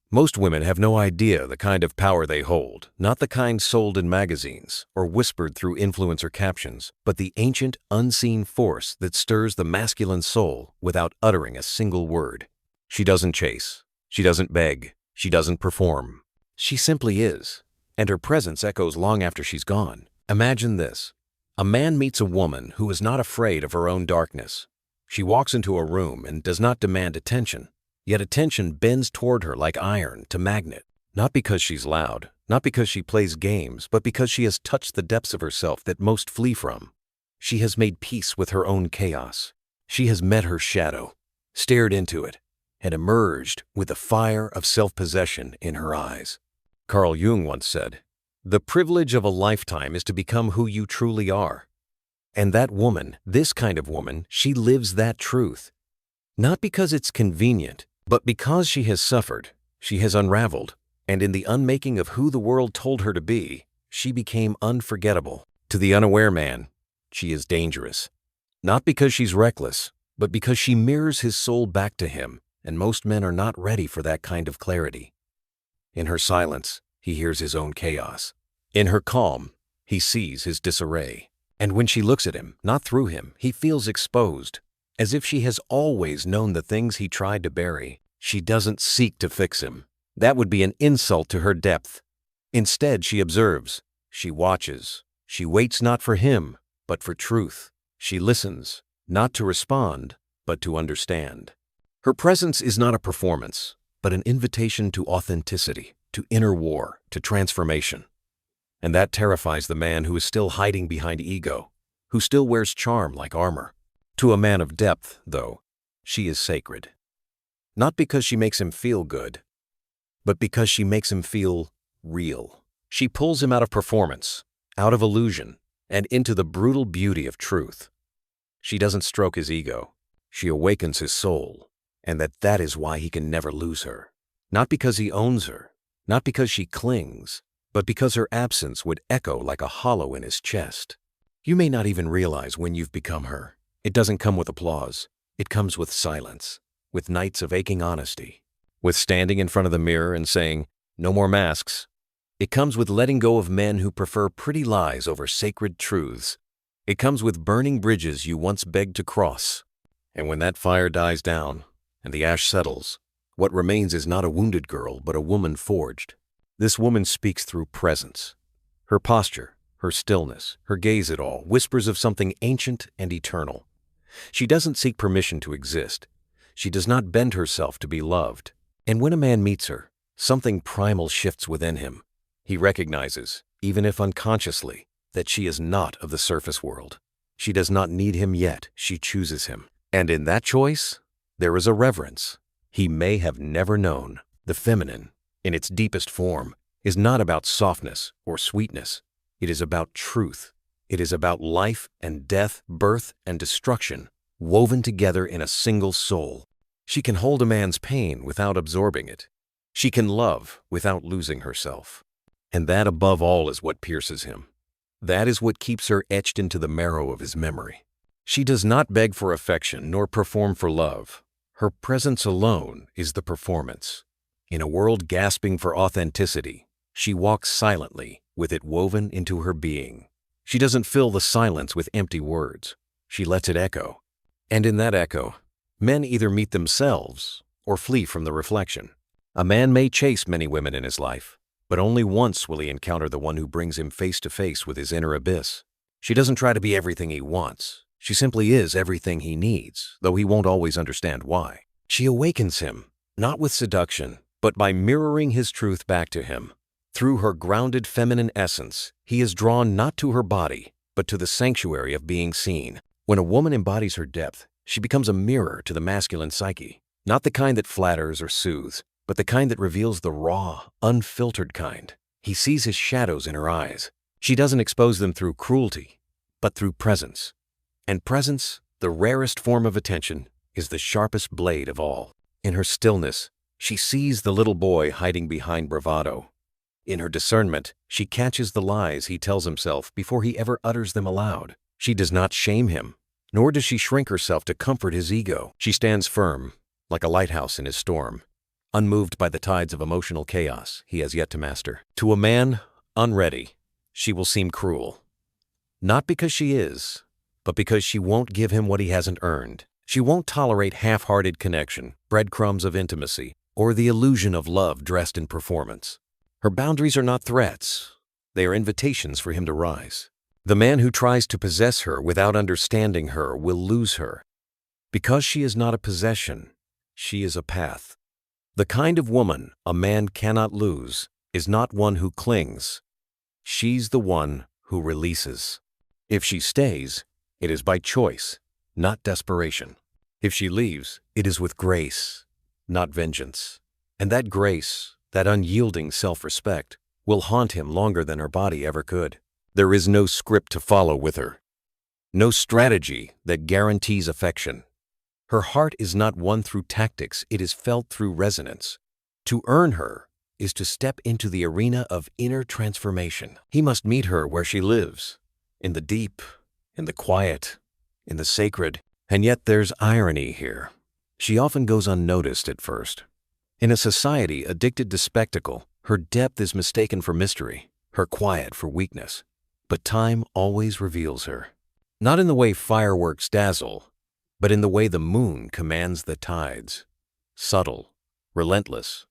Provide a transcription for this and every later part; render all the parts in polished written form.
Most women have no idea the kind of power they hold, not the kind sold in magazines or whispered through influencer captions, but the ancient, unseen force that stirs the masculine soul without uttering a single word. She doesn't chase. She doesn't beg. She doesn't perform. She simply is, and her presence echoes long after she's gone. Imagine this. A man meets a woman who is not afraid of her own darkness. She walks into a room and does not demand attention. Yet attention bends toward her like iron to magnet, not because she's loud, not because she plays games, but because she has touched the depths of herself that most flee from. She has made peace with her own chaos. She has met her shadow, stared into it, and emerged with the fire of self-possession in her eyes. Carl Jung once said, "The privilege of a lifetime is to become who you truly are." And that woman, this kind of woman, she lives that truth. Not because it's convenient, but because she has suffered, she has unraveled, and in the unmaking of who the world told her to be, she became unforgettable. To the unaware man, she is dangerous. Not because she's reckless, but because she mirrors his soul back to him, and most men are not ready for that kind of clarity. In her silence, he hears his own chaos. In her calm, he sees his disarray. And when she looks at him, not through him, he feels exposed. As if she has always known the things he tried to bury. She doesn't seek to fix him. That would be an insult to her depth. Instead, she observes. She watches. She waits not for him, but for truth. She listens, not to respond, but to understand. Her presence is not a performance, but an invitation to authenticity, to inner war, to transformation. And that terrifies the man who is still hiding behind ego, who still wears charm like armor. To a man of depth, though, she is sacred. Not because she makes him feel good, but because she makes him feel real. She pulls him out of performance, out of illusion, and into the brutal beauty of truth. She doesn't stroke his ego. She awakens his soul, and that is why he can never lose her. Not because he owns her, not because she clings, but because her absence would echo like a hollow in his chest. You may not even realize when you've become her. It doesn't come with applause. It comes with silence, with nights of aching honesty, with standing in front of the mirror and saying, "No more masks." It comes with letting go of men who prefer pretty lies over sacred truths. It comes with burning bridges you once begged to cross. And when that fire dies down and the ash settles, what remains is not a wounded girl, but a woman forged. This woman speaks through presence. Her posture, her stillness, her gaze at all, whispers of something ancient and eternal. She doesn't seek permission to exist. She does not bend herself to be loved. And when a man meets her, something primal shifts within him. He recognizes, even if unconsciously, that she is not of the surface world. She does not need him yet, she chooses him. And in that choice, there is a reverence he may have never known. The feminine, in its deepest form, is not about softness or sweetness. It is about truth. It is about life and death, birth and destruction, woven together in a single soul. She can hold a man's pain without absorbing it. She can love without losing herself. And that above all is what pierces him. That is what keeps her etched into the marrow of his memory. She does not beg for affection nor perform for love. Her presence alone is the performance. In a world gasping for authenticity, she walks silently with it woven into her being. She doesn't fill the silence with empty words. She lets it echo. And in that echo, men either meet themselves or flee from the reflection. A man may chase many women in his life, but only once will he encounter the one who brings him face to face with his inner abyss. She doesn't try to be everything he wants. She simply is everything he needs, though he won't always understand why. She awakens him, not with seduction, but by mirroring his truth back to him. Through her grounded feminine essence, he is drawn not to her body, but to the sanctuary of being seen. When a woman embodies her depth, she becomes a mirror to the masculine psyche, not the kind that flatters or soothes, but the kind that reveals the raw, unfiltered kind. He sees his shadows in her eyes. She doesn't expose them through cruelty, but through presence. And presence, the rarest form of attention, is the sharpest blade of all. In her stillness, she sees the little boy hiding behind bravado. In her discernment, she catches the lies he tells himself before he ever utters them aloud. She does not shame him, nor does she shrink herself to comfort his ego. She stands firm, like a lighthouse in his storm, unmoved by the tides of emotional chaos he has yet to master. To a man unready, she will seem cruel. Not because she is, but because she won't give him what he hasn't earned. She won't tolerate half-hearted connection, breadcrumbs of intimacy, or the illusion of love dressed in performance. Her boundaries are not threats. They are invitations for him to rise. The man who tries to possess her without understanding her will lose her. Because she is not a possession, she is a path. The kind of woman a man cannot lose is not one who clings. She's the one who releases. If she stays, it is by choice, not desperation. If she leaves, it is with grace, not vengeance. And that grace, that unyielding self-respect, will haunt him longer than her body ever could. There is no script to follow with her. No strategy that guarantees affection. Her heart is not won through tactics, it is felt through resonance. To earn her is to step into the arena of inner transformation. He must meet her where she lives, in the deep, in the quiet, in the sacred. And yet there's irony here. She often goes unnoticed at first. In a society addicted to spectacle, her depth is mistaken for mystery, her quiet for weakness. But time always reveals her. Not in the way fireworks dazzle, but in the way the moon commands the tides. Subtle, relentless,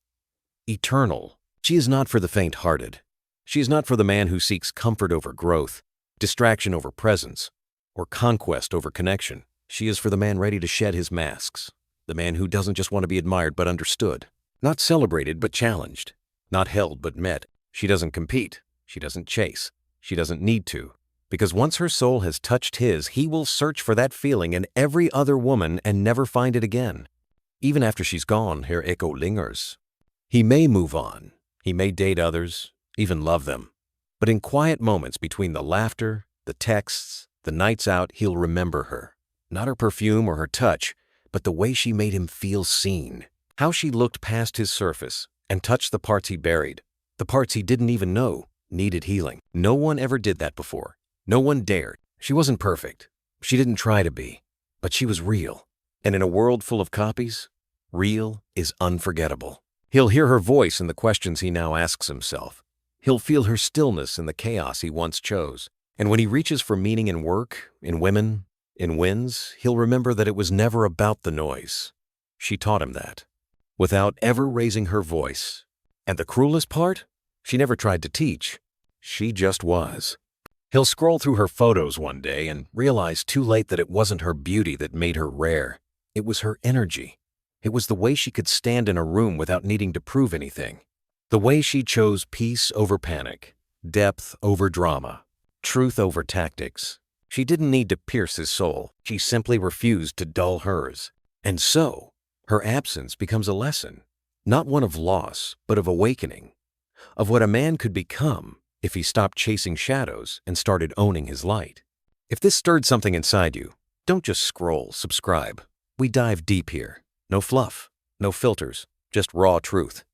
eternal. She is not for the faint-hearted. She is not for the man who seeks comfort over growth, distraction over presence, or conquest over connection. She is for the man ready to shed his masks, the man who doesn't just want to be admired but understood, not celebrated but challenged, not held but met. She doesn't compete, she doesn't chase, she doesn't need to, because once her soul has touched his, he will search for that feeling in every other woman and never find it again. Even after she's gone, her echo lingers. He may move on, he may date others, even love them, but in quiet moments between the laughter, the texts, the nights out, he'll remember her. Not her perfume or her touch, but the way she made him feel seen. How she looked past his surface and touched the parts he buried, the parts he didn't even know needed healing. No one ever did that before. No one dared. She wasn't perfect. She didn't try to be. But she was real. And in a world full of copies, real is unforgettable. He'll hear her voice in the questions he now asks himself. He'll feel her stillness in the chaos he once chose. And when he reaches for meaning in work, in women, in wins, he'll remember that it was never about the noise. She taught him that, without ever raising her voice. And the cruelest part? She never tried to teach. She just was. He'll scroll through her photos one day and realize too late that it wasn't her beauty that made her rare. It was her energy. It was the way she could stand in a room without needing to prove anything. The way she chose peace over panic, depth over drama, truth over tactics. She didn't need to pierce his soul. She simply refused to dull hers. And so, her absence becomes a lesson, not one of loss, but of awakening, of what a man could become if he stopped chasing shadows and started owning his light. If this stirred something inside you, don't just scroll, subscribe. We dive deep here. No fluff, no filters, just raw truth.